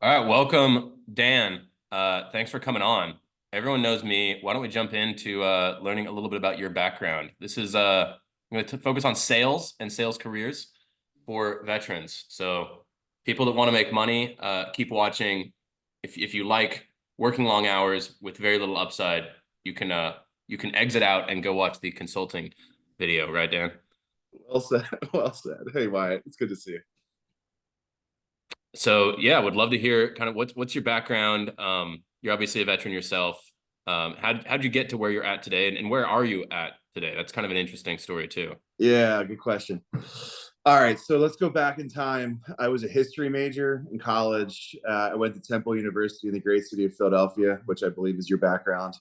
All right, welcome, Dan. Thanks for coming on. Everyone knows me. Why don't we jump into learning a little bit about your background? This is I'm going to focus on sales and sales careers for veterans. So people that want to make money, keep watching. If you like working long hours with very little upside, you can exit out and go watch the consulting video, right, Dan? Well said. Well said. Hey, Wyatt, it's good to see you. So yeah, would love to hear kind of what's your background. You're obviously a veteran yourself. How'd you get to where you're at today, and where are you at today? That's kind of an interesting story too. Yeah, good question. All right, so let's go back in time. I was a history major in college. I went to Temple University in the great city of Philadelphia, which I believe is your background.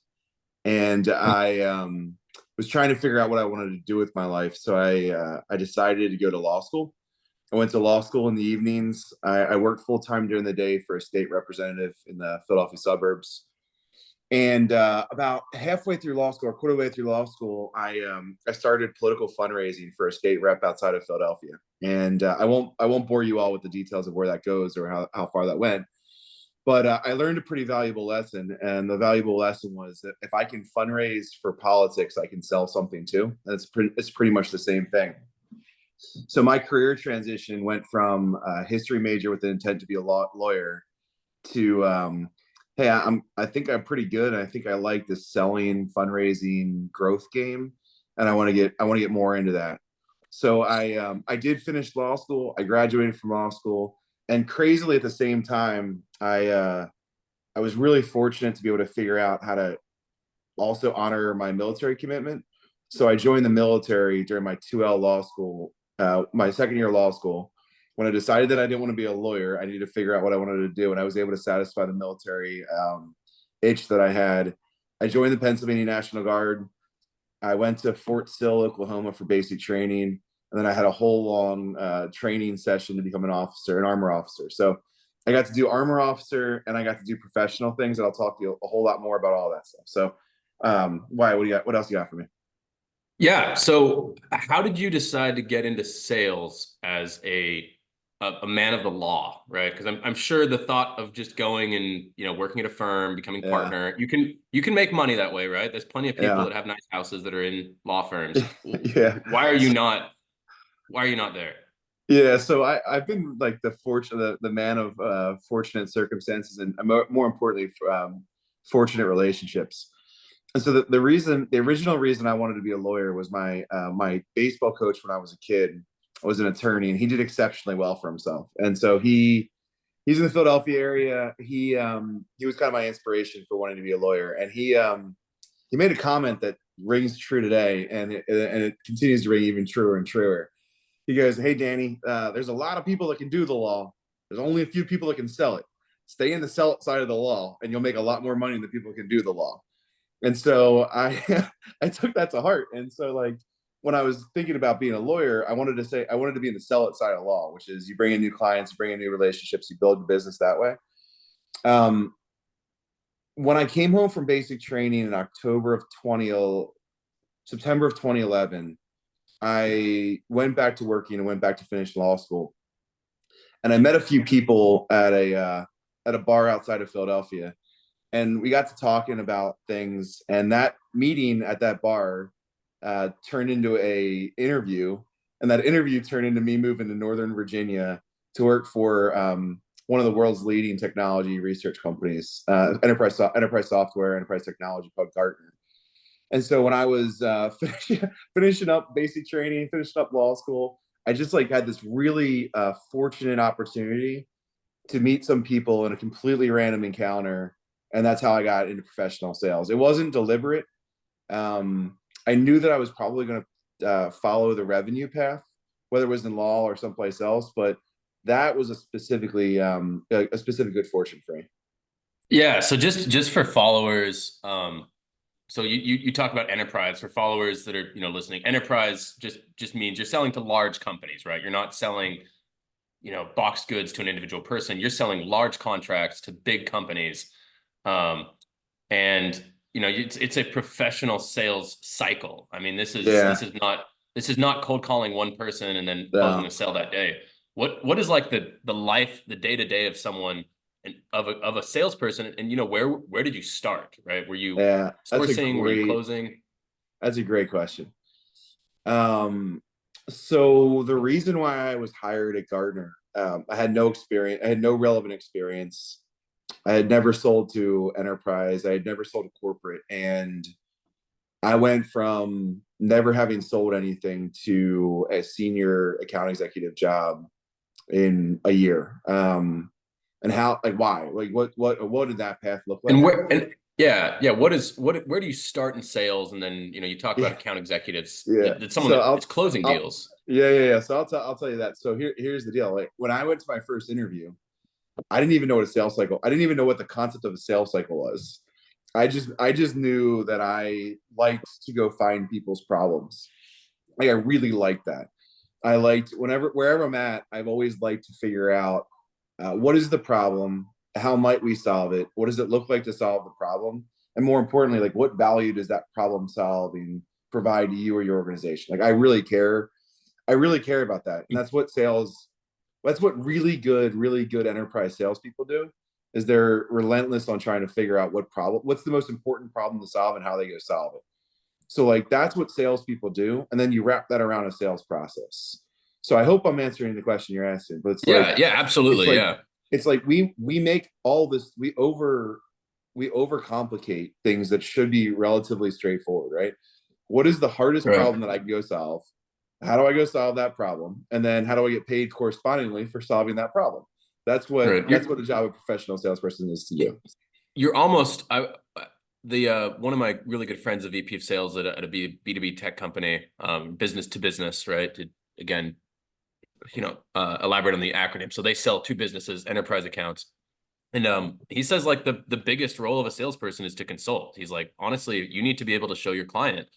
And I was trying to figure out what I wanted to do with my life. So I decided to go to law school. I went to law school in the evenings. I worked full time during the day for a state representative in the Philadelphia suburbs. And about halfway through law school, or quarter way through law school, I started political fundraising for a state rep outside of Philadelphia. And I won't bore you all with the details of where that goes or how far that went. But I learned a pretty valuable lesson, and the valuable lesson was that if I can fundraise for politics, I can sell something too. And it's pretty much the same thing. So my career transition went from a history major with the intent to be a lawyer to hey, I think I'm pretty good. I think I like this selling, fundraising, growth game, and I want to get more into that. So I did finish law school. I graduated from law school, and crazily at the same time, I was really fortunate to be able to figure out how to also honor my military commitment. So I joined the military during my 2L law school, my second year of law school. When I decided that I didn't want to be a lawyer, I needed to figure out what I wanted to do, and I was able to satisfy the military itch that I had. I joined the Pennsylvania National Guard. I went to Fort Sill, Oklahoma for basic training, and then I had a whole long training session to become an officer, an armor officer. So I got to do armor officer, and I got to do professional things, and I'll talk to you a whole lot more about all that stuff. So, why? What do you got? What else you got for me? Yeah. So how did you decide to get into sales as a man of the law, right? Because I'm sure the thought of just going and working at a firm, becoming Yeah, partner, you can make money that way, right? There's plenty of people yeah, that have nice houses that are in law firms. yeah. Why are you not? Why are you not there? Yeah, so I've been like the man of fortunate circumstances and more importantly, fortunate relationships. And so the original reason I wanted to be a lawyer was my baseball coach when I was a kid was an attorney, and he did exceptionally well for himself. And so he's in the Philadelphia area. He was kind of my inspiration for wanting to be a lawyer, and he made a comment that rings true today, and it continues to ring even truer and truer. He goes, "Hey, Danny, there's a lot of people that can do the law. There's only a few people that can sell it. Stay in the sell it side of the law, and you'll make a lot more money than people who can do the law." And so I I took that to heart. And so like when I was thinking about being a lawyer, I wanted to be in the sell it side of law, which is you bring in new clients, you bring in new relationships, you build your business that way. Um, when I came home from basic training in September of 2011, I went back to working and went back to finish law school. And I met a few people at a bar outside of Philadelphia, and we got to talking about things. And that meeting at that bar turned into a interview, and that interview turned into me moving to Northern Virginia to work for one of the world's leading technology research companies, enterprise software, enterprise technology called Gartner. And so when I was finishing up basic training, finishing up law school, I just like had this really fortunate opportunity to meet some people in a completely random encounter, and that's how I got into professional sales. It wasn't deliberate. I knew that I was probably going to follow the revenue path, whether it was in law or someplace else, but that was a specific good fortune for me. Yeah. So just for followers, so you talk about enterprise for followers that are listening. Enterprise just means you're selling to large companies, right? You're not selling boxed goods to an individual person. You're selling large contracts to big companies, um, and it's a professional sales cycle. I mean, Yeah, this is not cold calling one person and then closing no, the sale that day. What is like the day to day of someone and of a salesperson, and where did you start, right? Were you Yeah, sourcing? Were you closing? that's a great question. So the reason why I was hired at Gartner, I had no experience, I had no relevant experience. I had never sold to enterprise, I had never sold to corporate, and I went from never having sold anything to a senior account executive job in a year. And how, like, why, like, what did that path look like? And yeah, where do you start in sales? And then, you talk about Yeah, account executives, yeah. that someone So that it's closing I'll, deals. yeah. So I'll tell you that. So here's the deal. Like when I went to my first interview, I didn't even know what a sales cycle. I didn't even know what the concept of a sales cycle was. I just knew that I liked to go find people's problems. Like I really liked that. I liked wherever I'm at, I've always liked to figure out what is the problem, how might we solve it, what does it look like to solve the problem, and more importantly, like what value does that problem solving provide to you or your organization. Like I really care about that, and that's what sales. That's what really good enterprise salespeople do. Is they're relentless on trying to figure out what's the most important problem to solve, and how they go solve it. So like that's what salespeople do, and then you wrap that around a sales process. So I hope I'm answering the question you're asking, but Yeah, it's absolutely. like Yeah. we make all this we overcomplicate things that should be relatively straightforward, right? What is the hardest Right. problem that I can go solve? How do I go solve that problem? And then how do I get paid correspondingly for solving that problem? Right. That's what the job of a professional salesperson is to do. You're almost the one of my really good friends, a VP of sales at a B2B tech company, business to business, right? To again, elaborate on the acronym. So they sell to businesses, enterprise accounts. And he says like the biggest role of a salesperson is to consult. He's like, honestly, you need to be able to show your client,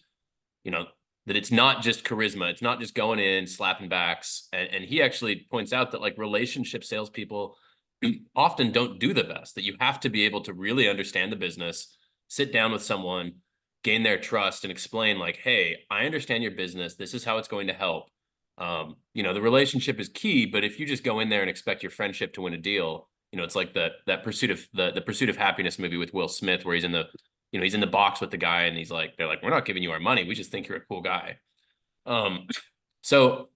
you know, that it's not just charisma. It's not just going in, slapping backs. And he actually points out that like relationship salespeople often don't do the best, that you have to be able to really understand the business, sit down with someone, gain their trust and explain like, hey, I understand your business. This is how it's going to help. The relationship is key, but if you just go in there and expect your friendship to win a deal, it's like that pursuit of the pursuit of happiness movie with Will Smith, where he's in the box with the guy and they're like, we're not giving you our money. We just think you're a cool guy. Um, so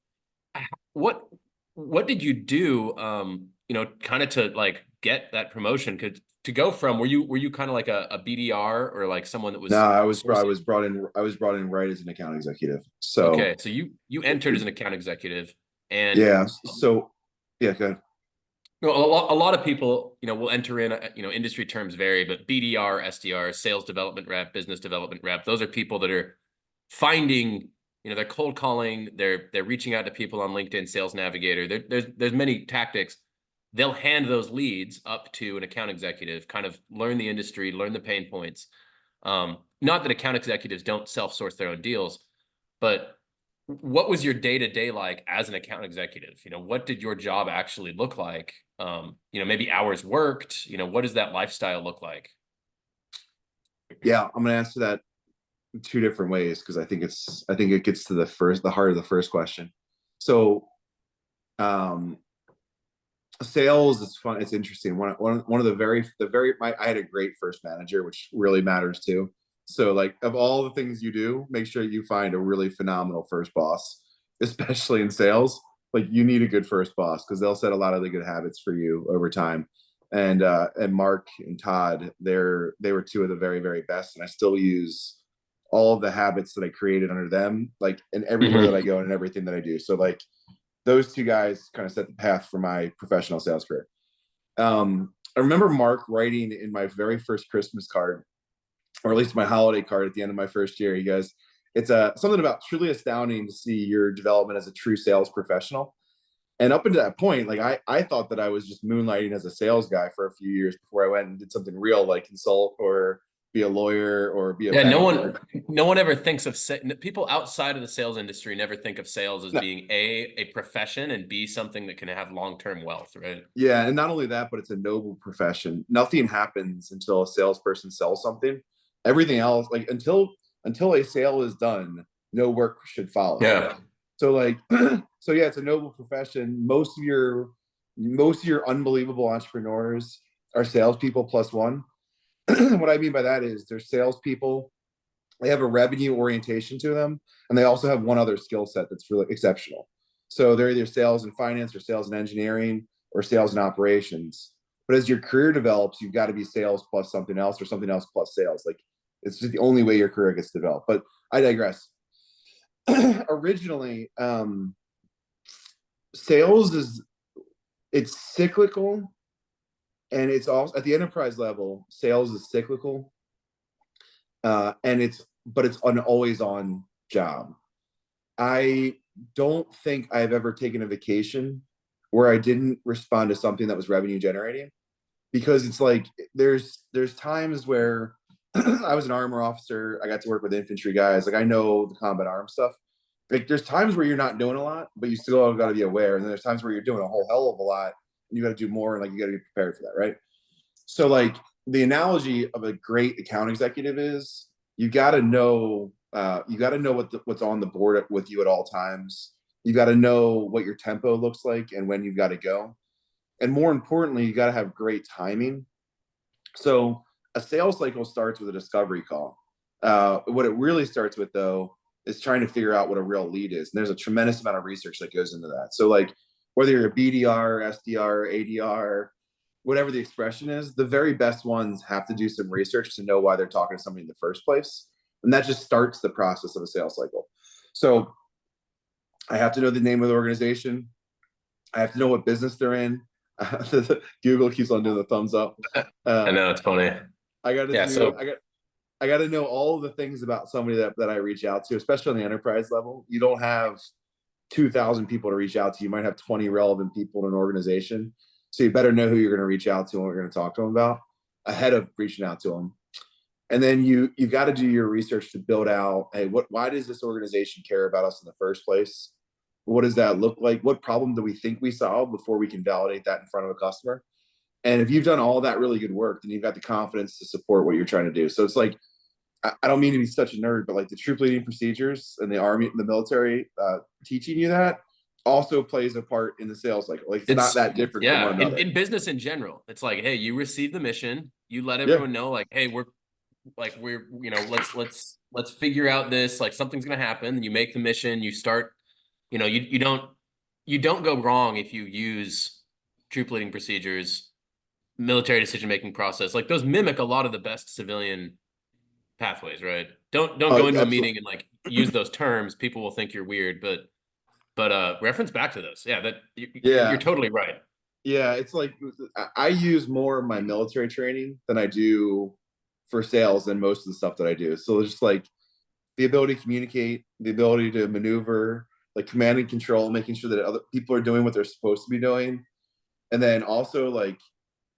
what what did you do, kind of to like get that promotion? Could to go from were you kind of like a BDR or like someone that No, was sourcing? I was brought in right as an account executive. So Okay, so you entered as an account executive, and yeah, so yeah, good. a lot of people, will enter in, industry terms vary, but BDR, SDR, sales development rep, business development rep, those are people that are finding, they're cold calling, they're reaching out to people on LinkedIn, Sales Navigator. There's many tactics. They'll hand those leads up to an account executive, kind of learn the industry, learn the pain points. Not that account executives don't self-source their own deals, but what was your day-to-day like as an account executive? What did your job actually look like? Maybe hours worked, what does that lifestyle look like? Yeah, I'm gonna answer that two different ways because I think it gets to the heart of the first question. So um sales is fun, it's interesting. One of I had a great first manager, which really matters too. So like of all the things you do, make sure you find a really phenomenal first boss, especially in sales. Like you need a good first boss because they'll set a lot of the good habits for you over time. And Mark and Todd, they were two of the very best, and I still use all of the habits that I created under them, like in everywhere that I Mhm. go and in everything that I do. So like those two guys kind of set the path for my professional sales career. I remember Mark writing in my very first Christmas card, or at least my holiday card at the end of my first year. He goes, "It's something about truly astounding to see your development as a true sales professional." And up until that point, like I thought that I was just moonlighting as a sales guy for a few years before I went and did something real, like consult or be a lawyer or be a Yeah, no banker. one, no one ever thinks of people outside of the sales industry never think of sales as No, being a profession and B, something that can have long-term wealth, right? yeah, and not only that, but it's a noble profession. Nothing happens until a salesperson sells something. Everything else, like until a sale is done, no work should follow. Yeah. So like, so yeah, it's a noble profession. Most of your unbelievable entrepreneurs are salespeople plus one. What I mean by that is they're salespeople. They have a revenue orientation to them, and they also have one other skill set that's really exceptional. So they're either sales and finance, or sales and engineering, or sales and operations. But as your career develops, you've got to be sales plus something else, or something else plus sales. Like, it's just the only way your career gets developed. But I digress. Originally, sales is, it's cyclical, and it's also at the enterprise level. Sales is cyclical, and it's an always on job. I don't think I've ever taken a vacation where I didn't respond to something that was revenue generating, because it's like there's times where I was an armor officer. I got to work with infantry guys. Like, I know the combat arm stuff. Like, there's times where you're not doing a lot, but you still got to be aware. And then there's times where you're doing a whole hell of a lot, and you got to do more, and like you got to be prepared for that, right? So like the analogy of a great account executive is you got to know what's on the board with you at all times. You got to know what your tempo looks like and when you've got to go. And more importantly, you got to have great timing. So a sales cycle starts with a discovery call. What it really starts with, though, is trying to figure out what a real lead is. And there's a tremendous amount of research that goes into that. So like, whether you're a BDR, SDR, ADR, whatever the expression is, the very best ones have to do some research to know why they're talking to somebody in the first place. And that just starts the process of a sales cycle. So I have to know the name of the organization. I have to know what business they're in. Google keeps on doing the thumbs up. I know, it's funny. I got to Yeah, do. so I got to know all the things about somebody that I reach out to, especially on the enterprise level. You don't have 2,000 people to reach out to. You might have 20 relevant people in an organization. So you better know who you're going to reach out to and what you're going to talk to them about ahead of reaching out to them. And then you've got to do your research to build out, hey, why does this organization care about us in the first place? What does that look like? What problem do we think we solve before we can validate that in front of a customer? And if you've done all that really good work, then you've got the confidence to support what you're trying to do. So it's like, I don't mean to be such a nerd, but like the troop leading procedures and the army and the military teaching you that also plays a part in the sales cycle. Like, it's not that different from one yeah, another. in business in general, it's like, hey, you receive the mission, you let Yeah. everyone know, like, hey, we're let's figure out this, like, something's gonna happen. You make the mission, you start, you don't go wrong if you use troop leading procedures, military decision making process. Like, those mimic a lot of the best civilian pathways, right? Don't Oh, go into a absolutely. meeting and like use those terms. People will think you're weird, but reference back to those. Yeah, that you're Yeah. totally right. Yeah. It's like I use more of my military training than I do for sales than most of the stuff that I do. So it's just like the ability to communicate, the ability to maneuver, like command and control, making sure that other people are doing what they're supposed to be doing. And then also, like,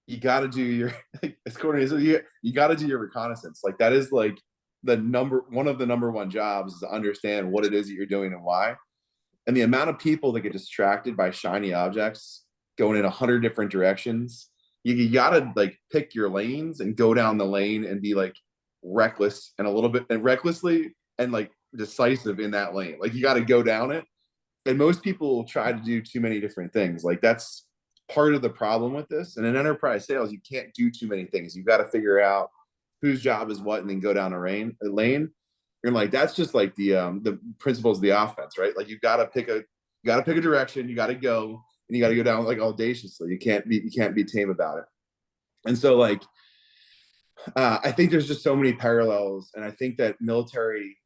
you got to do your, like, as corny as you got to do your reconnaissance. Like, that is like one of the number one jobs, is to understand what it is that you're doing and why. And the amount of people that get distracted by shiny objects going in 100 different directions, you gotta like pick your lanes and go down the lane and be like reckless and a little bit and recklessly and like decisive in that lane. Like, you got to go down it. And most people try to do too many different things. Like, that's part of the problem with this. And in enterprise sales, you can't do too many things. You've got to figure out whose job is what and then go down a lane. And like, that's just like the principles of the offense, right? Like, you got to pick a direction, you got to go, and you got to go down like audaciously. You can't be tame about it. And so like, I think there's just so many parallels, and I think that military,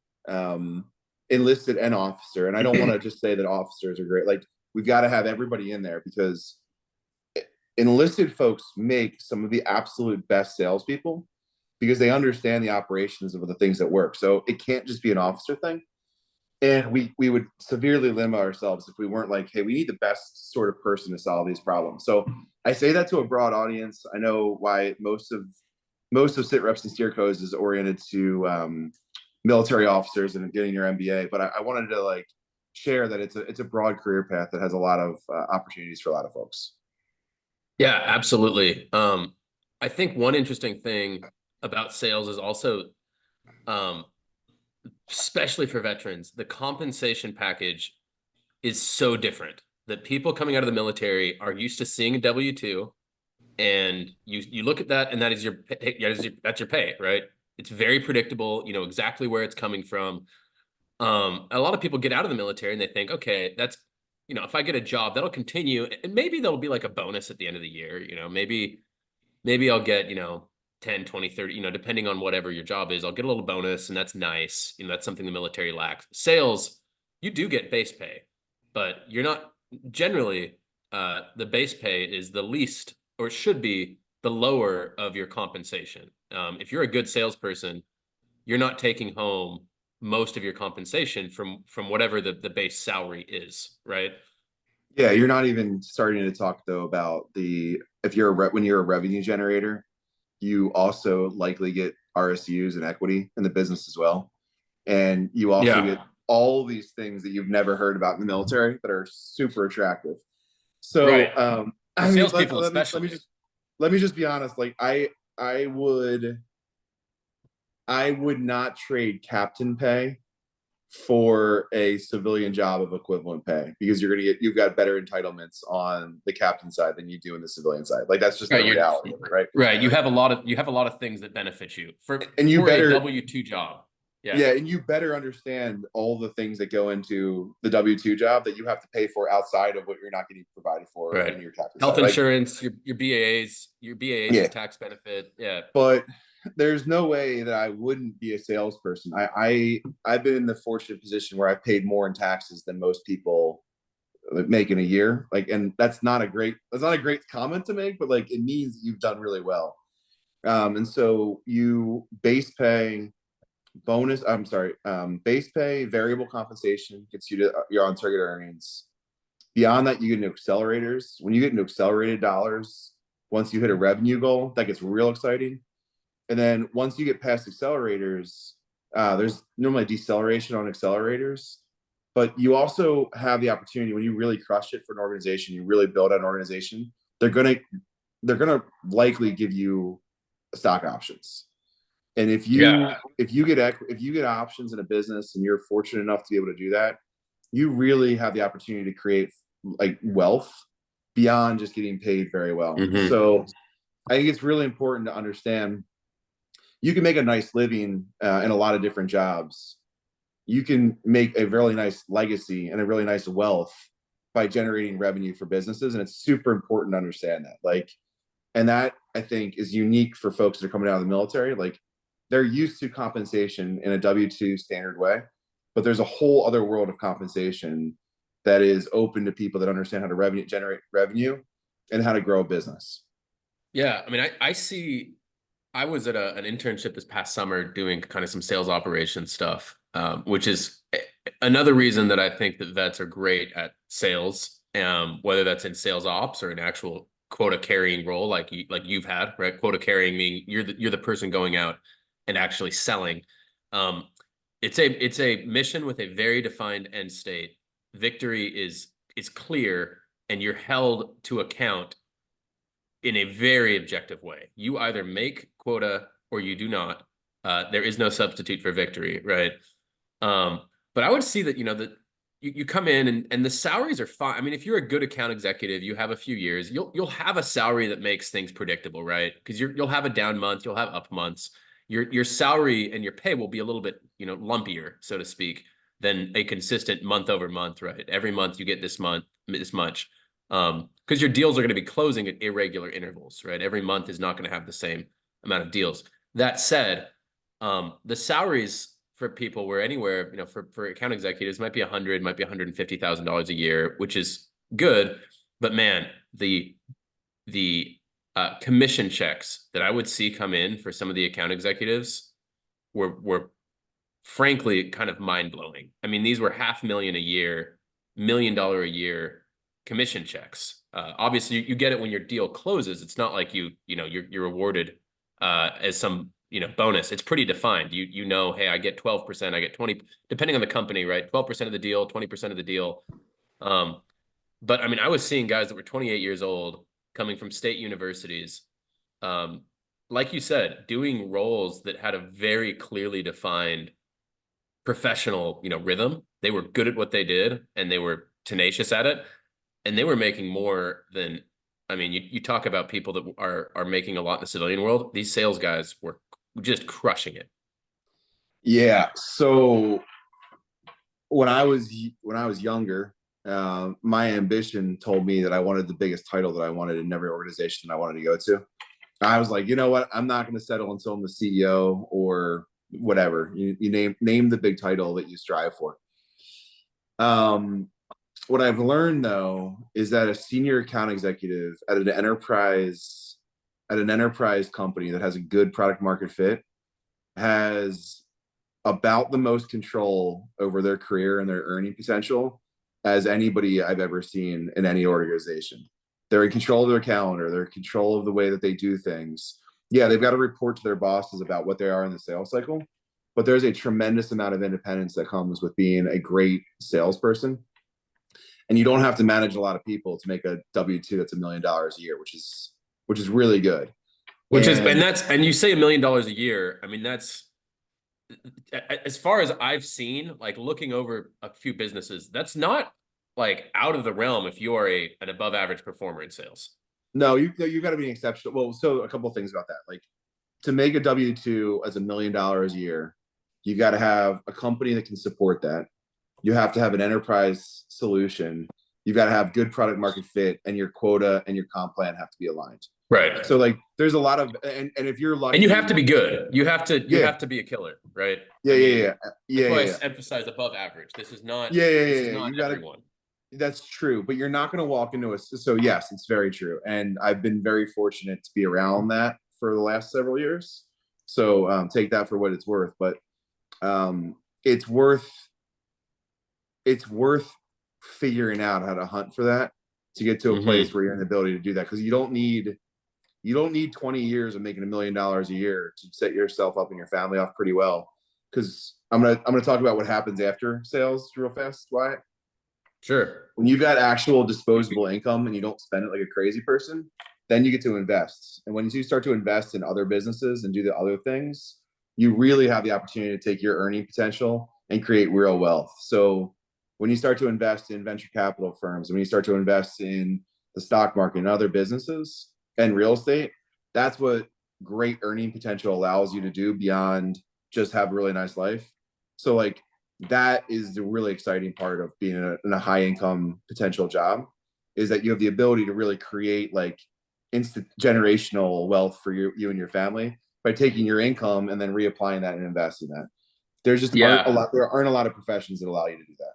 enlisted and officer, and I don't want to just say that officers are great. Like, we've got to have everybody in there, because enlisted folks make some of the absolute best salespeople, because they understand the operations of the things that work. So it can't just be an officer thing. And we would severely limit ourselves if we weren't like, hey, we need the best sort of person to solve these problems. So I say that to a broad audience. I know why most of sit reps and steer codes is oriented to military officers and getting your MBA, but I wanted to like share that it's a broad career path that has a lot of opportunities for a lot of folks. Yeah, absolutely. I think one interesting thing about sales is also, um, especially for veterans, the compensation package is so different. That people coming out of the military are used to seeing a W-2, and you look at that, and that is that's your pay, right? It's very predictable. You know exactly where it's coming from. A lot of people get out of the military and they think, okay, that's, you know, if I get a job, that'll continue, and maybe there'll be like a bonus at the end of the year. You know, maybe I'll get, you know, 10, 20, 30, you know, depending on whatever your job is, I'll get a little bonus, and that's nice. You know, that's something the military lacks. Sales, you do get base pay, but you're not generally, the base pay is the least, or should be the lower of your compensation. If you're a good salesperson, you're not taking home most of your compensation from whatever the base salary is, right? Yeah, you're not even starting to talk though about the if you're when you're a revenue generator, you also likely get RSUs and equity in the business as well. And you also get Yeah. all these things that you've never heard about in the military that are super attractive. Right. So For I mean salespeople, especially. let me just be honest. Like I would I would not trade captain pay for a civilian job of equivalent pay because you've got better entitlements on the captain side than you do in the civilian side. Like that's just the Right. reality of it, right? Right. You have a lot of things that benefit you And you for a better W-2 job. Yeah. yeah, and you better understand all the things that go into the W-2 job that you have to pay for outside of what you're not getting provided for Right. in your captain Health side. Like insurance, your BAAs, your yeah, tax benefit. Yeah. but there's no way that I wouldn't be a salesperson. I've been in the fortunate position where I've paid more in taxes than most people make in a year. Like, and that's not a great comment to make, but like it means that you've done really well. And so you base pay, bonus. I'm sorry, base pay, variable compensation gets you to your on target earnings. Beyond that, you get into accelerators. When you get into accelerated dollars, once you hit a revenue goal, that gets real exciting. And then once you get past accelerators, there's normally deceleration on accelerators, but you also have the opportunity when you really crush it for an organization, you really build an organization, they're gonna they're gonna likely give you stock options. And Yeah. if you get options in a business and you're fortunate enough to be able to do that, you really have the opportunity to create like wealth beyond just getting paid very well. Hmm. So I think it's really important to understand you can make a nice living in a lot of different jobs. You can make a really nice legacy and a really nice wealth by generating revenue for businesses. And it's super important to understand that. Like, and that I think is unique for folks that are coming out of the military. Like, they're used to compensation in a W-2 standard way, but there's a whole other world of compensation that is open to people that understand how to generate revenue and how to grow a business. Yeah. I mean, I see. I was at an internship this past summer doing kind of some sales operations stuff, which is another reason that I think that vets are great at sales, whether that's in sales ops or an actual quota carrying role like you've had, right? Quota carrying meaning you're the person going out and actually selling. Um, it's a mission with a very defined end state. Victory is clear, and you're held to account in a very objective way. You either make quota or you do not. There is no substitute for victory, right? But I would see that, that you come in and the salaries are fine. I mean, if you're a good account executive, you have a few years, you'll have a salary that makes things predictable, right? Because you'll have a down month, you'll have up months. Your salary and your pay will be a little bit, lumpier, so to speak, than a consistent month over month, right? Every month you get this much. Because your deals are going to be closing at irregular intervals, right? Every month is not going to have the same amount of deals. That said, the salaries for people were anywhere, for account executives might be might be $150,000 a year, which is good. But man, the commission checks that I would see come in for some of the account executives were frankly kind of mind blowing. I mean, these were $500,000 a year, $1 million a year commission checks. Obviously, you get it when your deal closes. It's not like you're rewarded as some bonus. It's pretty defined. Hey, I get 12%, I get 20, depending on the company, right? 12% of the deal, 20% of the deal. But I mean, I was seeing guys that were 28 years old coming from state universities, um, like you said, doing roles that had a very clearly defined professional, rhythm. They were good at what they did and they were tenacious at it. And they were making more than I mean, you talk about people that are making a lot in the civilian world. These sales guys were just crushing it. Yeah. So when I was younger, my ambition told me that I wanted the biggest title that I wanted in every organization I wanted to go to. I was like, you know what? I'm not going to settle until I'm the CEO or whatever. You name the big title that you strive for. Um, what I've learned though is that a senior account executive at an enterprise company that has a good product market fit has about the most control over their career and their earning potential as anybody I've ever seen in any organization. They're in control of their calendar, they're in control of the way that they do things. Yeah, they've got to report to their bosses about what they are in the sales cycle, but there's a tremendous amount of independence that comes with being a great salesperson. And you don't have to manage a lot of people to make a W-2 that's $1 million a year, which is really good. Which is, and And that's, and you say $1 million a year. I mean, that's, as far as I've seen, like looking over a few businesses, that's not like out of the realm if you are an above average performer in sales. no, you've got to be exceptional. Well, so a couple of things about that. Like to make a W-2 as $1 million a year, you got to have a company that can support that. You have to have an enterprise solution. You've got to have good product market fit, and your quota and your comp plan have to be aligned. Right. So like there's a lot of and if you're And you lucky have and to you're be good. You yeah, have to be a killer, right? yeah, I yeah, mean, yeah, that's yeah, why I yeah, emphasize above average. yeah, yeah, This yeah, is yeah. not You got to. everyone. That's true, but you're not going to walk into a. So yes, it's very true, and I've been very fortunate to be around that for the last several years. So take that for what it's worth, but um, it's worth it's worth figuring out how to hunt for that to get to a place Hmm. where you're in the ability to do that, because you don't need 20 years of making $1 million a year to set yourself up and your family off pretty well. Because I'm gonna talk about what happens after sales real fast, Wyatt. Sure. When you've got actual disposable income and you don't spend it like a crazy person, then you get to invest. And when you start to invest in other businesses and do the other things, you really have the opportunity to take your earning potential and create real wealth. So when you start to invest in venture capital firms, when you start to invest in the stock market and other businesses and real estate, that's what great earning potential allows you to do beyond just have a really nice life. So like that is the really exciting part of being in a high income potential job, is that you have the ability to really create like instant generational wealth for you and your family by taking your income and then reapplying that and investing that. Yeah. There aren't a lot of professions that allow you to do that.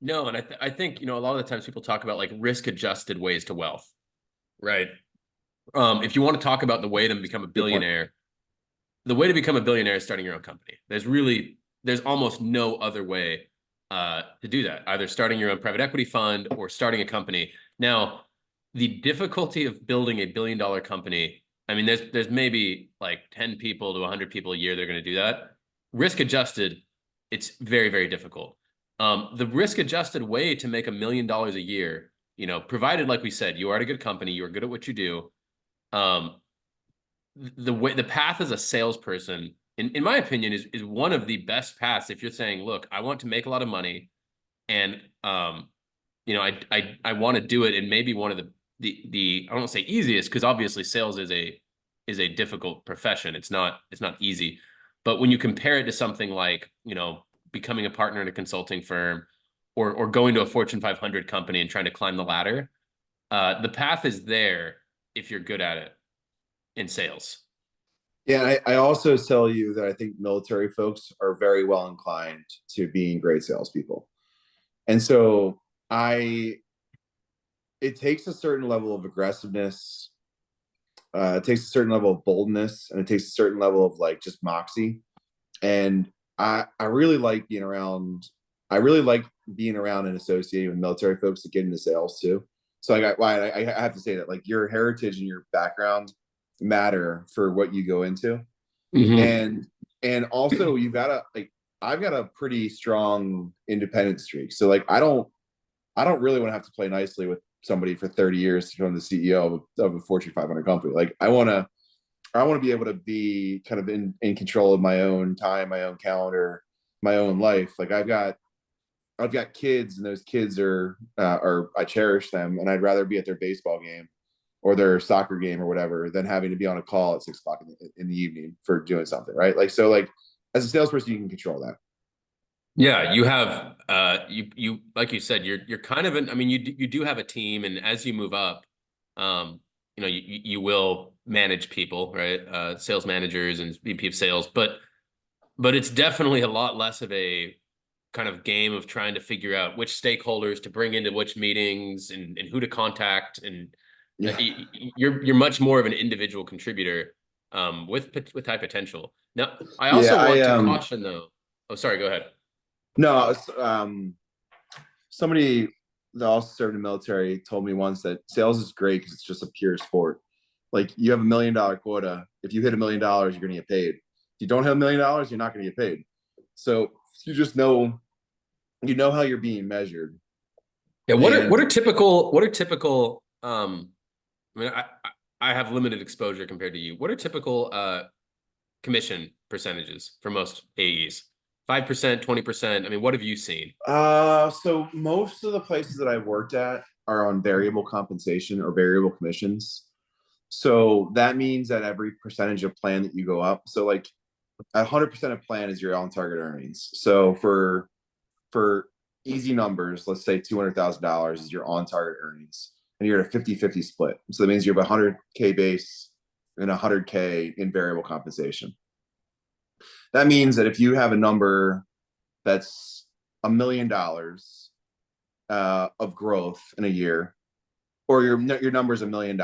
No, and I think, a lot of the times people talk about like risk adjusted ways to wealth, right? If you want to talk about the way to become a Good point. billionaire, the way to become a billionaire is starting your own company. There's almost no other way to do that. Either starting your own private equity fund or starting a company. Now, the difficulty of building a $1 billion company, I mean, there's maybe like 10 people to 100 people a year that are going to do that. Risk adjusted, it's very, very difficult. The risk adjusted way to make $1 million a year, provided, like we said, you are at a good company, you are good at what you do. Um, the path as a salesperson, in my opinion, is one of the best paths if you're saying, look, I want to make a lot of money, and I want to do it in maybe one of the I don't want to say easiest, because obviously sales is a difficult profession. It's not easy. But when you compare it to something like, becoming a partner in a consulting firm, or going to a Fortune 500 company and trying to climb the ladder, the path is there if you're good at it in sales. Yeah, I also tell you that I think military folks are very well inclined to being great salespeople. And so I it takes a certain level of aggressiveness, it takes a certain level of boldness, and it takes a certain level of like just moxie. And I really like being around. I really like being around and associating with military folks to get into sales too. So I have to say that like your heritage and your background matter for what you go into, Hmm. and also you've got to like I've got a pretty strong independent streak. So like I don't really want to have to play nicely with somebody for 30 years to become the CEO of a Fortune 500 company. Like I want to be able to be kind of in control of my own time, my own calendar, my own life. Like I've got kids, and those kids are I cherish them, and I'd rather be at their baseball game or their soccer game or whatever than having to be on a call at 6 o'clock in the evening for doing something, right? Like, so like as a salesperson, you can control that. Yeah, you have you like you said, you're kind of I mean, you do have a team, and as you move up, um, you will manage people, right? Sales managers and VP of sales, but it's definitely a lot less of a kind of game of trying to figure out which stakeholders to bring into which meetings and who to contact, and Yeah. you're much more of an individual contributor with high potential. Now, I Yeah. also want to caution though. Oh, sorry, go ahead. No, somebody that also served in the military told me once that sales is great because it's just a pure sport. Like you have $1 million quota. If you hit $1 million, you're going to get paid. If you don't have $1 million, you're not going to get paid. So you just know, how you're being measured. Yeah, And what are typical I mean I have limited exposure compared to you. What are typical commission percentages for most AEs? 5%, 20%. I mean, what have you seen? so most of the places that I've worked at are on variable compensation or variable commissions. So that means that every percentage of plan that you go up, so like 100% of plan is your on target earnings. So for easy numbers, let's say $200,000 is your on target earnings, and you're at a 50-50 split. So that means you have 100K base and 100K in variable compensation. That means that if you have a number that's $1 million of growth in a year, or your number is $1 million,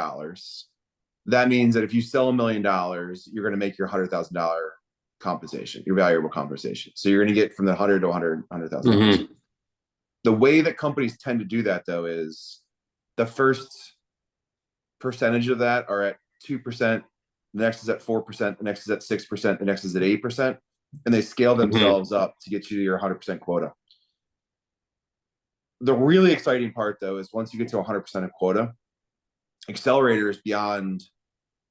that means that if you sell $1 million, you're going to make your $100,000 compensation, your valuable compensation. So you're going to get from the 100 to 100,000 dollars. Mm-hmm. The way that companies tend to do that though is the first percentage of that are at 2%, the next is at 4%, the next is at 6%, the next is at 8%, and they scale Mm-hmm. themselves up to get you to your 100% quota. The really exciting part though is once you get to 100% of quota, accelerators beyond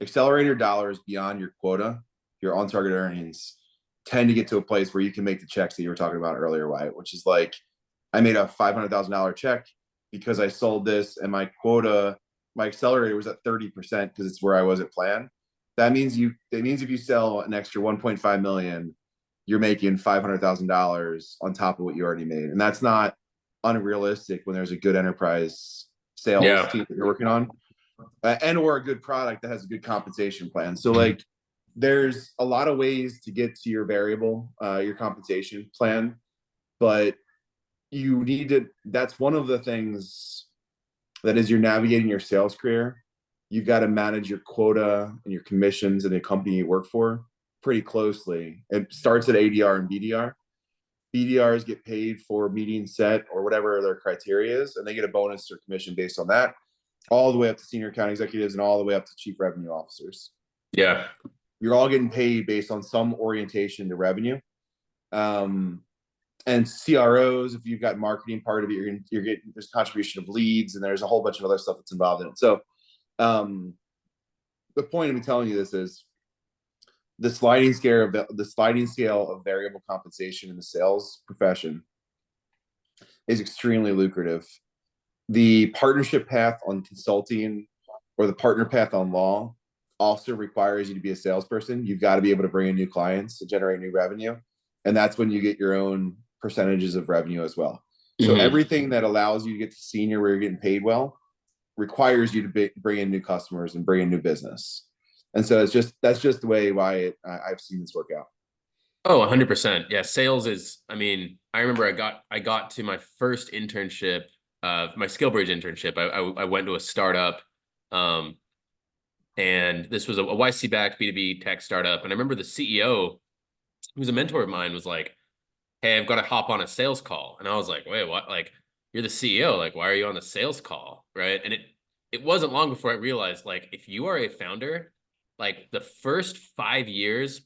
accelerator dollars beyond your quota, your on target earnings, tend to get to a place where you can make the checks that you were talking about earlier, Wyatt, which is like I made a $500,000 check because I sold this and my quota, my accelerator was at 30% because it's where I was at plan. That means if you sell an extra 1.5 million, you're making $500,000 on top of what you already made. And that's not unrealistic when there's a good enterprise sales Yeah. team that you're working on, and or a good product that has a good compensation plan. So like there's a lot of ways to get to your variable, your compensation plan, but you need to, that's one of the things that as you're navigating your sales career, you've got to manage your quota and your commissions and the company you work for pretty closely. It starts at ADR and BDR. BDRs get paid for meeting set or whatever their criteria is, and they get a bonus or commission based on that, all the way up to senior account executives and all the way up to chief revenue officers. Yeah. You're all getting paid based on some orientation to revenue. And CROs, if you've got marketing part of it, you're getting there's contribution of leads, and there's a whole bunch of other stuff that's involved in it. So the point of me telling you this is the sliding scale of variable compensation in the sales profession is extremely lucrative. The partnership path on consulting or the partner path on law also requires you to be a salesperson. You've got to be able to bring in new clients to generate new revenue. And that's when you get your own percentages of revenue as well. So Mm-hmm. everything that allows you to get to senior where you're getting paid well requires you to bring in new customers and bring in new business. And so that's just the way why I've seen this work out. Oh, 100%. Yeah, sales is, I mean, I remember I got to my first internship, my SkillBridge internship. I went to a startup, um, and this was a YC backed B2B tech startup. And I remember the CEO, who's a mentor of mine, was like, "Hey, I've got to hop on a sales call." And I was like, "Wait, what? Like, you're the CEO. Like, why are you on a sales call?" Right? And it wasn't long before I realized, like, if you are a founder, like the first 5 years,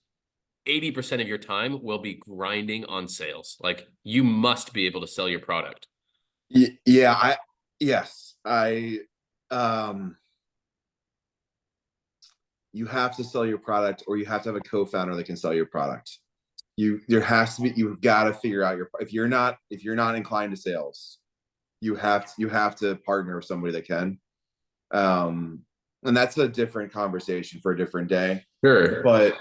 80% of your time will be grinding on sales. Like, you must be able to sell your product. Yeah, yes, um, you have to sell your product, or you have to have a co-founder that can sell your product. There has to be, you've got to figure out if you're not inclined to sales, you have to partner with somebody that can. and that's a different conversation for a different day. Sure. But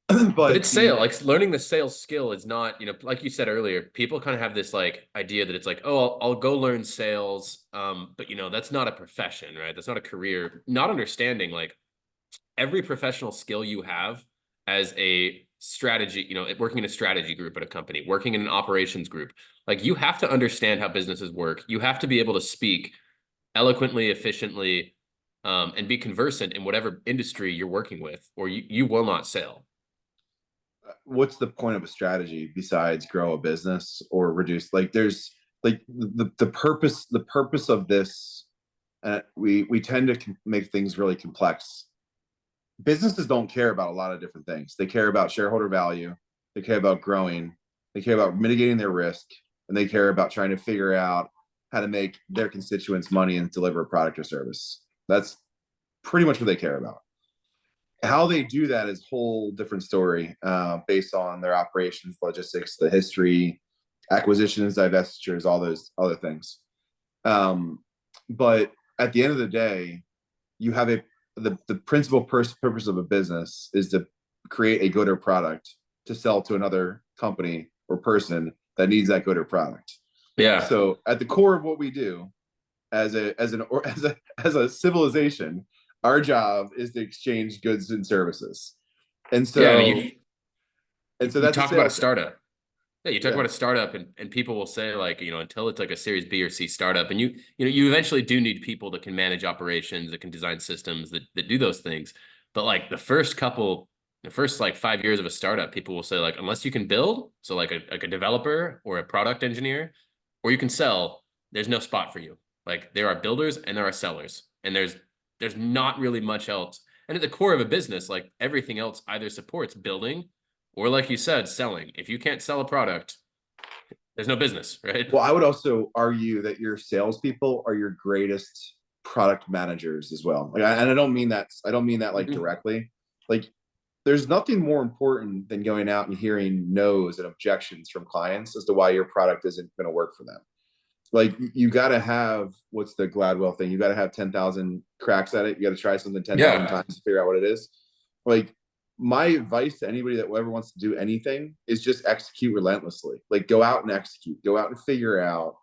But but it's the sale. Like learning the sales skill is not, like you said earlier, people kind of have this like idea that it's like, oh, I'll go learn sales. But that's not a profession, right? That's not a career. Not understanding like every professional skill you have as a strategy, working in a strategy group at a company, working in an operations group, like you have to understand how businesses work. You have to be able to speak eloquently, efficiently, and be conversant in whatever industry you're working with, or you will not sell. what's the point of a strategy besides grow a business or reduce, like there's like the purpose of this, we tend to make things really complex. Businesses don't care about a lot of different things. They care about shareholder value, they care about growing, they care about mitigating their risk, and they care about trying to figure out how to make their constituents money and deliver a product or service. That's pretty much what they care about. How they do that is a whole different story, based on their operations, logistics, the history, acquisitions, divestitures, all those other things. But at the end of the day, you have the principal purpose of a business is to create a good or product to sell to another company or person that needs that good or product. Yeah. So at the core of what we do as a civilization, our job is to exchange goods and services. And Yeah. I mean, so and so you that's a talk about a sales job. startup. Yeah, you talk Yeah. about a startup and people will say like, until it's like a series B or C startup and you eventually do need people that can manage operations, that can design systems that do those things. But like the first like 5 years of a startup, people will say like, unless you can build, so like a developer or a product engineer, or you can sell, there's no spot for you. Like there are builders and there are sellers, and there's not really much else. And at the core of a business, like everything else either supports building or like you said, selling. If you can't sell a product, there's no business, right? Well, I would also argue that your salespeople are your greatest product managers as well. Like, and I don't mean that like Mhm. directly. Like, there's nothing more important than going out and hearing no's and objections from clients as to why your product isn't going to work for them. Like, you got to have, what's the Gladwell thing? You got to have 10,000 cracks at it. You got to try something 10,000 Yeah. times to figure out what it is. Like, my advice to anybody that ever wants to do anything is just execute relentlessly. Like, go out and execute. Go out and figure out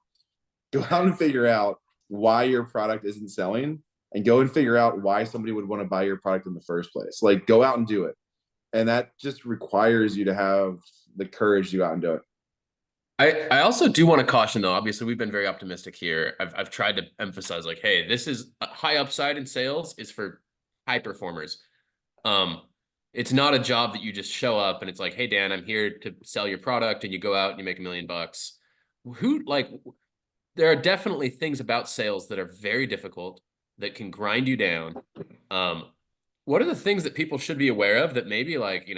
why your product isn't selling, and go and figure out why somebody would want to buy your product in the first place. Like, go out and do it. And that just requires you to have the courage to go out and do it. I also do want to caution though. Obviously, we've been very optimistic here. I've tried to emphasize like, hey, this is a high upside in sales is for high performers. Um, it's not a job that you just show up and it's like, hey Dan, I'm here to sell your product, and you go out and you make $1 million. Who like there are definitely things about sales that are very difficult that can grind you down. Um, what are the things that people should be aware of that maybe like,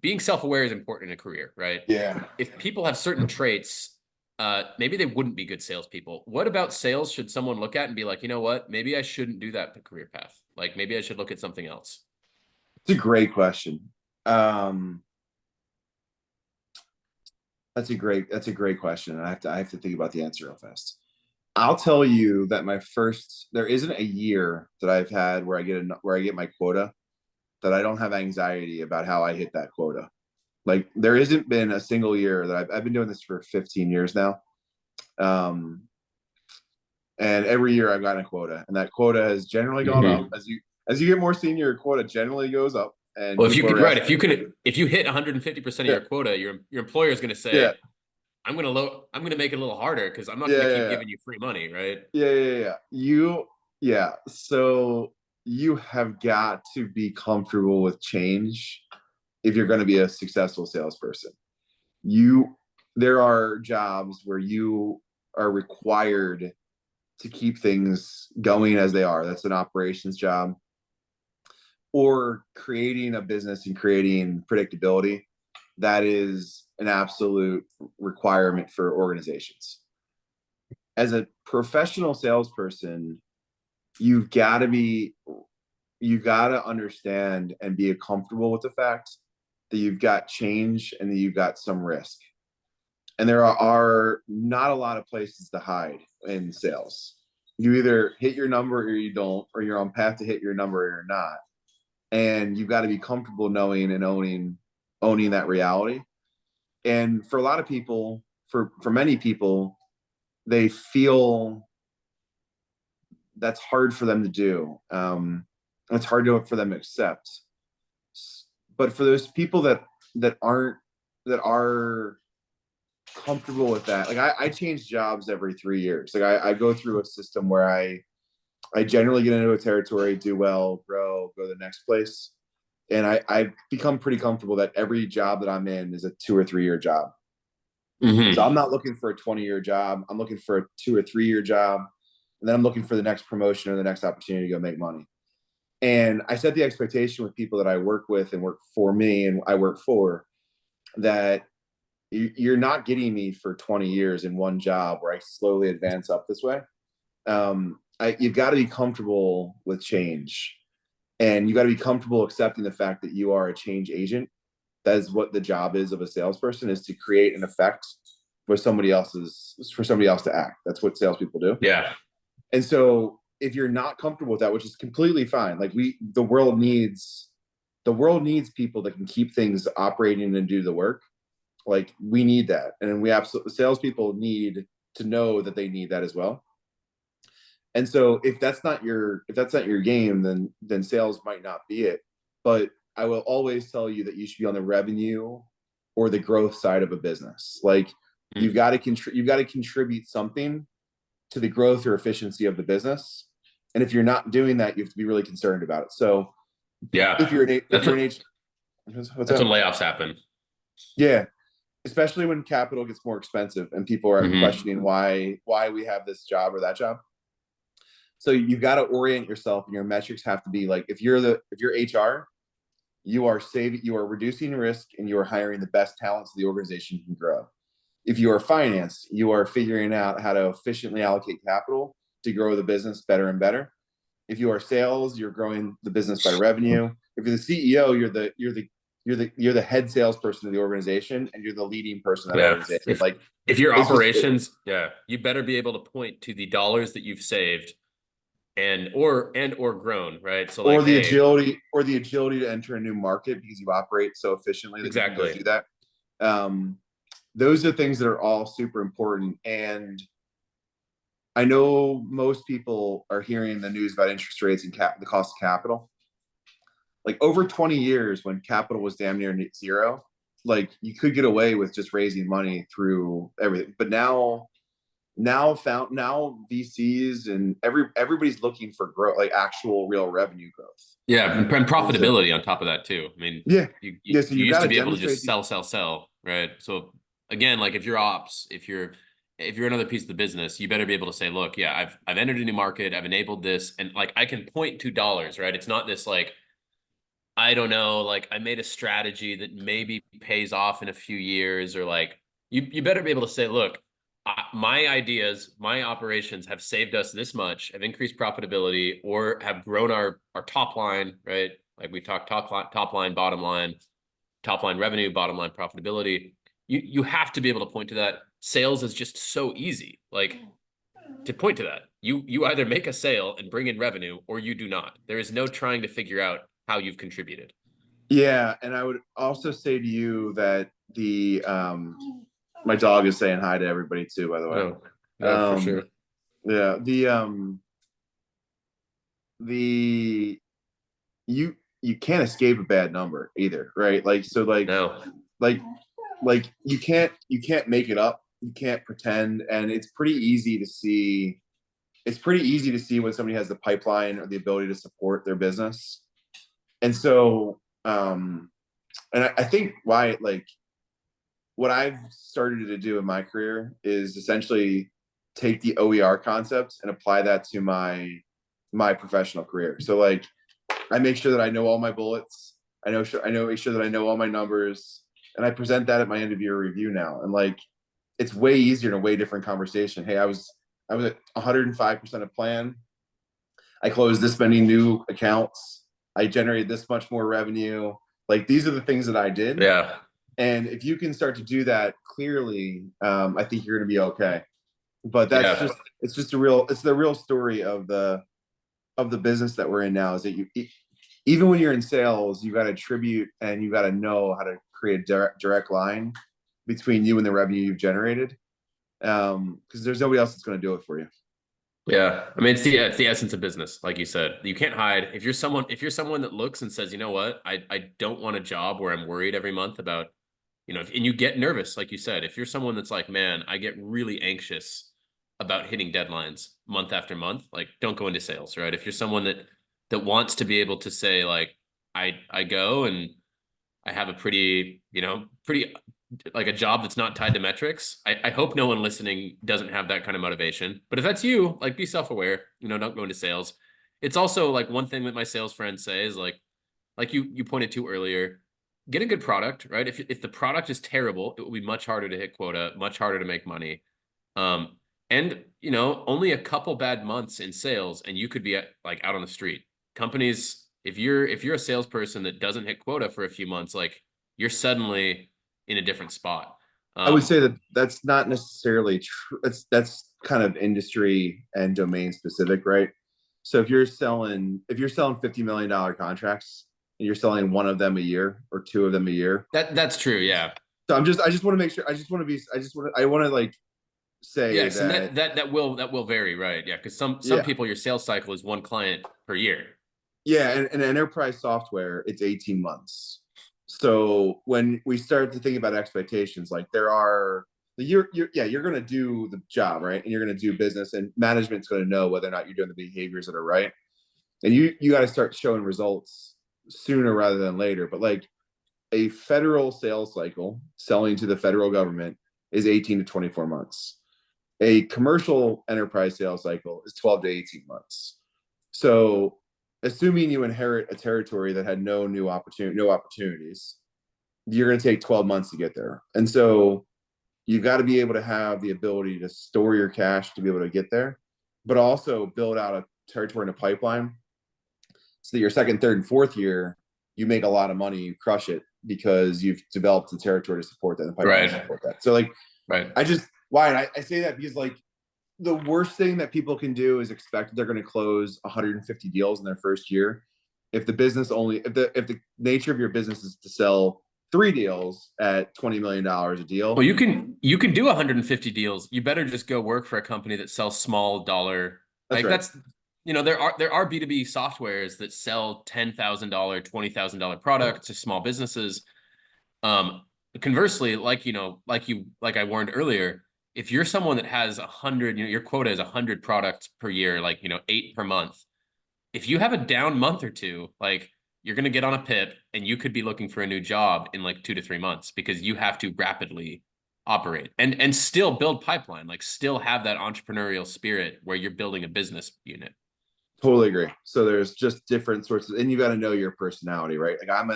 being self-aware is important in a career, right? Yeah. If people have certain traits, maybe they wouldn't be good salespeople. What about sales should someone look at and be like, you know what? Maybe I shouldn't do that career path. Like maybe I should look at something else. It's a great question. Um, that's a great question. And I have to think about the answer real fast. I'll tell you that there isn't a year that I've had where I get my quota that I don't have anxiety about how I hit that quota. Like, there isn't been a single year that I've been doing this for 15 years now. Um, and every year I've gotten a quota, and that quota has generally gone up Mhm. as you get more senior. Your quota generally goes up, and Well, if you people could, are right, asking. if you hit 150% of Yeah, your quota, your employer is going to yeah, say, I'm going to make it a little harder because I'm not going yeah, to yeah, keep yeah, giving you free money, right? yeah, yeah, yeah. Yeah. So you have got to be comfortable with change if you're going to be a successful salesperson. You There are jobs where you are required to keep things going as they are. That's an operations job, or creating a business and creating predictability. That is an absolute requirement for organizations. As a professional salesperson, you've got to be you've got to understand and be comfortable with the fact that you've got change and that you've got some risk. And there are not a lot of places to hide in sales. You either hit your number or you don't, or you're on path to hit your number or you're not. And you've got to be comfortable knowing and owning that reality. And for a lot of people, for many people, they feel that's hard for them to do. It's hard for them to accept. But for those people that aren't that are comfortable with that, like I change jobs every 3 years. Like I go through a system where I generally get into a territory, do well, grow, go to the next place. And I've become pretty comfortable that every job that I'm in is a 2 or 3 year job. So I'm not looking for a 20-year job. I'm looking for a 2 or 3 year job. And then I'm looking for the next promotion or the next opportunity to go make money. And I set the expectation with people that I work with and work for me and I work for, that you're not getting me for 20 years in one job where I slowly advance up this way. You've got to be comfortable with change, and you got to be comfortable accepting the fact that you are a change agent. That is what the job is of a salesperson, is to create an effect for somebody else to act. That's what salespeople do. Yeah. And so if you're not comfortable with that, which is completely fine, like the world needs people that can keep things operating and do the work. Like we need that. And we absolutely, salespeople need to know that they need that as well. And so if that's not your game, then sales might not be it. But I will always tell you that you should be on the revenue or the growth side of a business. Like you've got to contribute something to the growth or efficiency of the business. And if you're not doing that, you have to be really concerned about it. So Yeah. if you're an That's when layoffs happen. Yeah. Especially when capital gets more expensive and people are questioning why we have this job or that job. So you've got to orient yourself, and your metrics have to be like, if you're HR, you are reducing risk and you are hiring the best talents the organization can grow. If you are finance, you are figuring out how to efficiently allocate capital to grow the business better and better. If you are sales, you're growing the business by revenue. If you're the CEO, you're the head salesperson of the organization, and you're the leading person of that organization. If your operations, you better be able to point to the dollars that you've saved or grown, right? So or the agility to enter a new market because you operate so efficiently that exactly. you can go do that. Those are things that are all super important. And I know most people are hearing the news about interest rates and the cost of capital. Like over 20 years, when capital was damn near zero, like you could get away with just raising money through everything. But now VCs and everybody's looking for growth, like actual real revenue growth. Yeah, and profitability on top of that too. I mean, so you used to be able to just sell, right? So again, like if you're ops, if you're another piece of the business, you better be able to say, look, yeah, I've entered a new market, I've enabled this, and like I can point to dollars, right? It's not this like, I don't know, like I made a strategy that maybe pays off in a few years, or like you better be able to say, look, my ideas, my operations have saved us this much, have increased profitability, or have grown our top line, right? Like we talked top line, bottom line, top line revenue, bottom line profitability. You have to be able to point to that. Sales is just so easy. Like to point to that. You either make a sale and bring in revenue, or you do not. There is no trying to figure out how you've contributed. Yeah, and I would also say to you that my dog is saying hi to everybody too, by the way. Oh, no, for sure. Yeah, you can't escape a bad number either, right? Like so, No. like you can't make it up. You can't pretend, and it's pretty easy to see. It's pretty easy to see when somebody has the pipeline or the ability to support their business. And so, and I think why, like, what I've started to do in my career is essentially take the OER concepts and apply that to my professional career. So like, I make sure that I know all my bullets. Make sure that I know all my numbers, and I present that at my end of year review now. And like, it's way easier and a way different conversation. Hey, I was at 105% of plan. I closed this many new accounts. I generated this much more revenue. Like these are the things that I did. Yeah. And if you can start to do that clearly, I think you're going to be okay. But that's Yeah. just it's the real story of the business that we're in now is that even when you're in sales, you got to attribute and you got to know how to create a direct line between you and the revenue you've generated. Because there's nobody else that's going to do it for you. Yeah. I mean, it's the essence of business, like you said. You can't hide. If you're someone that looks and says, you know what, I don't want a job where I'm worried every month about, and you get nervous, like you said, if you're someone that's like, man, I get really anxious about hitting deadlines month after month, like don't go into sales, right? If you're someone that wants to be able to say, like, I go and I have a pretty like a job that's not tied to metrics. I hope no one listening doesn't have that kind of motivation. But if that's you, like be self-aware, don't go into sales. It's also like one thing that my sales friends say is like you pointed to earlier, get a good product, right? If the product is terrible, it will be much harder to hit quota, much harder to make money. Um, and only a couple bad months in sales, and you could be like out on the street. Companies, if you're a salesperson that doesn't hit quota for a few months, like you're suddenly in a different spot. I would Um, say that that's not necessarily true. That's kind of industry and domain specific, right? So if you're selling $50 million contracts and you're selling one of them a year or two of them a year, that's true, yeah. so I just want to make sure. I want to like say Yes, and that that will vary, right? Yeah, because some yeah, people your sales cycle is one client per year. yeah, and enterprise software, it's 18 months. So when we start to think about expectations, like there are you're going to do the job, right? And you're going to do business, and management's going to know whether or not you're doing the behaviors that are right. And you got to start showing results sooner rather than later. But like a federal sales cycle, selling to the federal government, is 18 to 24 months. A commercial enterprise sales cycle is 12 to 18 months. So, assuming you inherit a territory that had no opportunities, you're going to take 12 months to get there. And so, you got to be able to have the ability to store your cash to be able to get there, but also build out a territory and a pipeline so that your second, third, and fourth year, you make a lot of money, you crush it because you've developed the territory to support that and the pipeline to Right, support that. So, like, right. I say that because, like, the worst thing that people can do is expect they're going to close 150 deals in their first year. If the nature of your business is to sell 3 deals at $20 million a Well, deal, you can do 150 deals. You better just go work for a company that sells small dollar. that's Like right. there are B2B softwares that sell $10,000, $20,000 products to small businesses. Um, Conversely, like I warned earlier, if you're someone that has 100, your quota is 100 products per year, like 8 per month. If you have a down month or two, like you're going to get on a pip and you could be looking for a new job in like 2 to 3 months because you have to rapidly operate and still build pipeline, like still have that entrepreneurial spirit where you're building a business unit. Totally agree. So there's just different sorts of, and you got to know your personality, right? Like I'm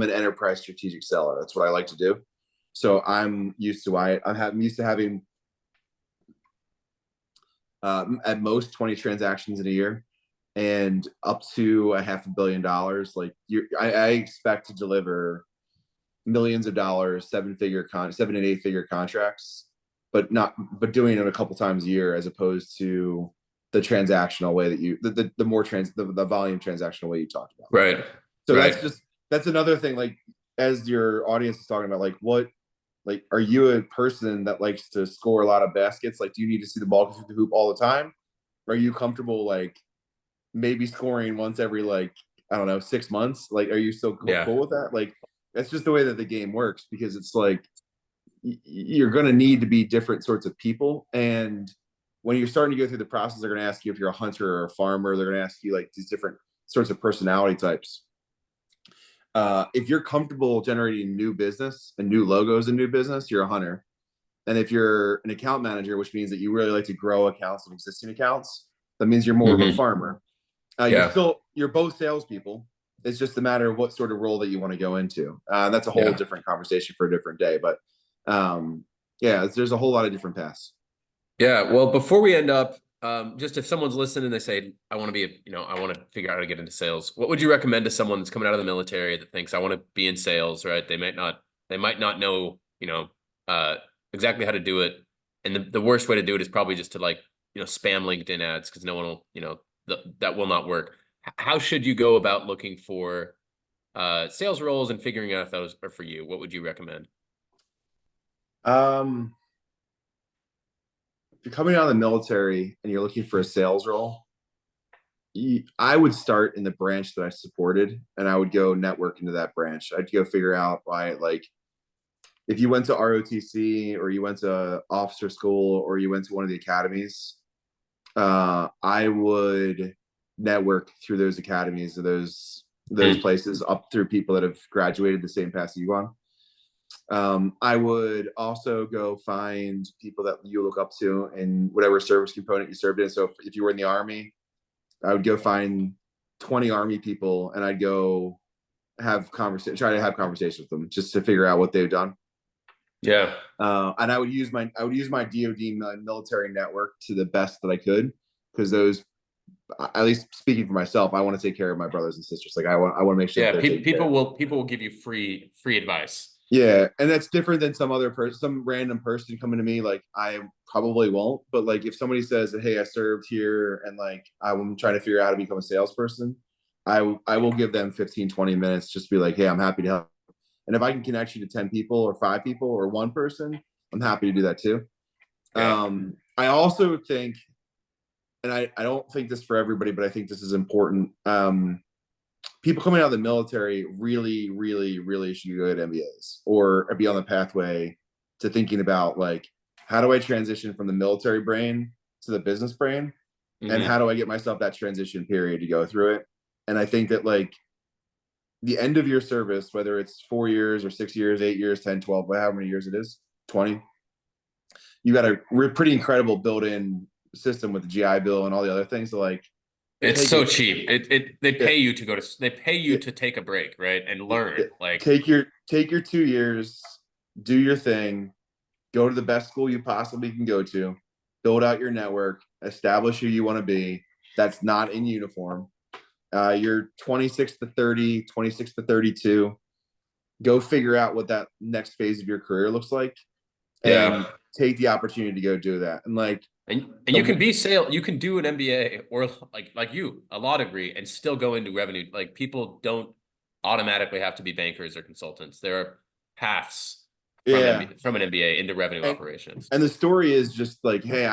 an enterprise strategic seller. That's what I like to do. So I'm used to having at most 20 transactions in a year and up to a $500 million. Like I expect to deliver millions of dollars, 7 and 8 figure contracts, but doing it a couple times a year as opposed to the transactional way that the volume transactional way you talked about. Right. So Right. that's another thing. Like as your audience is talking about, like are you a person that likes to score a lot of baskets? Like, do you need to see the ball through the hoop all the time? Are you comfortable like maybe scoring once every, like, I don't know, 6 months? Like, are you still Yeah. cool with that? Like, that's just the way that the game works because it's like you're going to need to be different sorts of people. And when you're starting to go through the process, they're going to ask you if you're a hunter or a farmer. They're going to ask you like these different sorts of personality types. If you're comfortable generating new business and new logos and new business, you're a hunter. And if you're an account manager, which means that you really like to grow accounts and existing accounts, that means you're more of a Hmm. farmer. Yeah. You're both salespeople. It's just a matter of what sort of role that you want to go into. That's a whole Yeah. different conversation for a different day. But yeah, there's a whole lot of different paths. Yeah. Well, before we end up, just if someone's listening and they say, I want to be, I want to figure out how to get into sales, what would you recommend to someone that's coming out of the military that thinks I want to be in sales, right? They might not know, uh, exactly how to do it. And the worst way to do it is probably just to like, spam LinkedIn ads because no one will, that will not work. How should you go about looking for sales roles and figuring out if those are for you? What would you recommend? Um, if you're coming out of the military and you're looking for a sales role, I would start in the branch that I supported, and I would go network into that branch. I'd go figure out why, like, if you went to ROTC or you went to officer school or you went to one of the academies, I would network through those academies or those Mm. places up through people that have graduated the same path you on. I would also go find people that you look up to in whatever service component you served in. So if you were in the Army, I would go find 20 Army people and I'd go try to have conversations with them just to figure out what they've done. Yeah. And I would use my DoD military network to the best that I could, because those, at least speaking for myself, I want to take care of my brothers and sisters. Like I want to make sure that Yeah. they're taken care of. People will give you free advice. Yeah, and that's different than some other person, some random person coming to me. Like I probably won't, but like if somebody says that, hey, I served here and like I'm trying to figure out how to become a salesperson, I will give them 15, 20 minutes just to be like, hey, I'm happy to help. And if I can connect you to 10 people or 5 people or one person, I'm happy to do that too. Yeah. I also think, and I don't think this for everybody, but I think this is important. People coming out of the military really, really, really should go to MBAs or be on the pathway to thinking about like, how do I transition from the military brain to the business brain? And Mm-hmm. how do I get myself that transition period to go through it? And I think that like the end of your service, whether it's 4 years or 6 years, 8 years, 10, 12, however many years it is, 20, you got a pretty incredible built-in system with the GI Bill and all the other things. So like, It's take so it, cheap. They yeah, pay you to they pay you yeah, to take a break, right? And learn. Like, take your 2 years, do your thing, go to the best school you possibly can go to, build out your network, establish who you want to be. That's not in uniform. You're 26 to 30, 26 to 32. Go figure out what that next phase of your career looks like and yeah. take the opportunity to go do that. And like And you the can you can do an MBA or like you, a law degree and still go into revenue. Like people don't automatically have to be bankers or consultants. There are paths yeah. from an MBA into revenue And operations. and the story is just like, hey,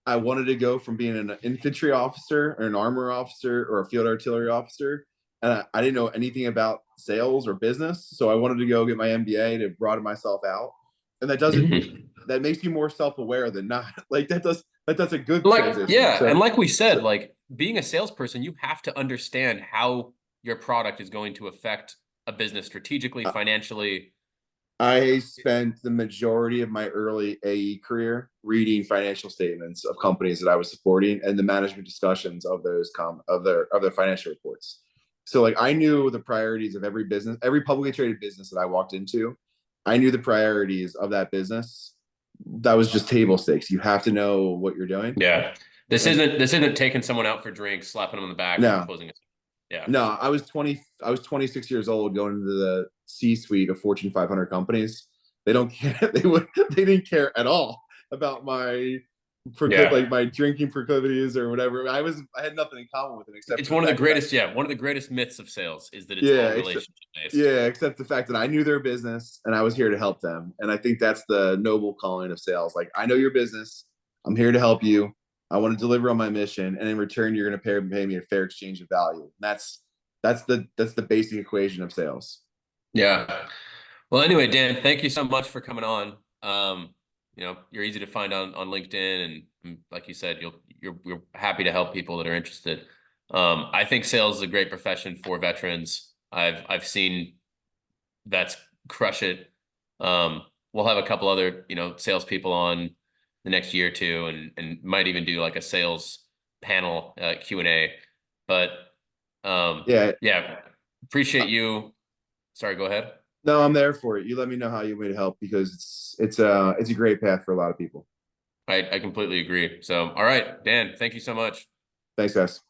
I wanted to go from being an infantry officer or an armor officer or a field artillery officer. And I didn't know anything about sales or business. So I wanted to go get my MBA to broaden myself out. And that makes you more self-aware than not. Like that's a good Like, transition. yeah, So, and like we said, so like being a salesperson, you have to understand how your product is going to affect a business strategically, financially. I spent the majority of my early AE career reading financial statements of companies that I was supporting and the management discussions of those of their financial reports. So like I knew the priorities of every business, every publicly traded business that I walked into. I knew the priorities of that business. That was just table stakes. You have to know what you're doing. Yeah. And This isn't taking someone out for drinks, slapping them on the back and no, closing it. Yeah. no, I was 26 years old going into the C-suite of Fortune 500 companies. They don't care. They didn't care at all about my Yeah. like my drinking proclivities or whatever. I had nothing in common with them except It's for the fact that one of the greatest myths of sales is that it's yeah, all except relationship based. yeah, except the fact that I knew their business and I was here to help them. And I think that's the noble calling of sales. Like I know your business. I'm here to help you. I want to deliver on my mission, and in return, you're going to pay me a fair exchange of value. And that's the basic equation of sales. Yeah. Well, anyway, Dan, thank you so much for coming on. You're easy to find on LinkedIn, and like you said, you're happy to help people that are interested. I think sales is a great profession for veterans. I've seen vets crush it. We'll have a couple other, salespeople on the next year or two, and might even do like a sales panel Q&A. But Yeah, yeah, appreciate you. Sorry, go ahead. no, I'm there for it. You let me know how you want to help because it's a great path for a lot of people. I completely agree. So, all right, Dan, thank you so much. Thanks, guys.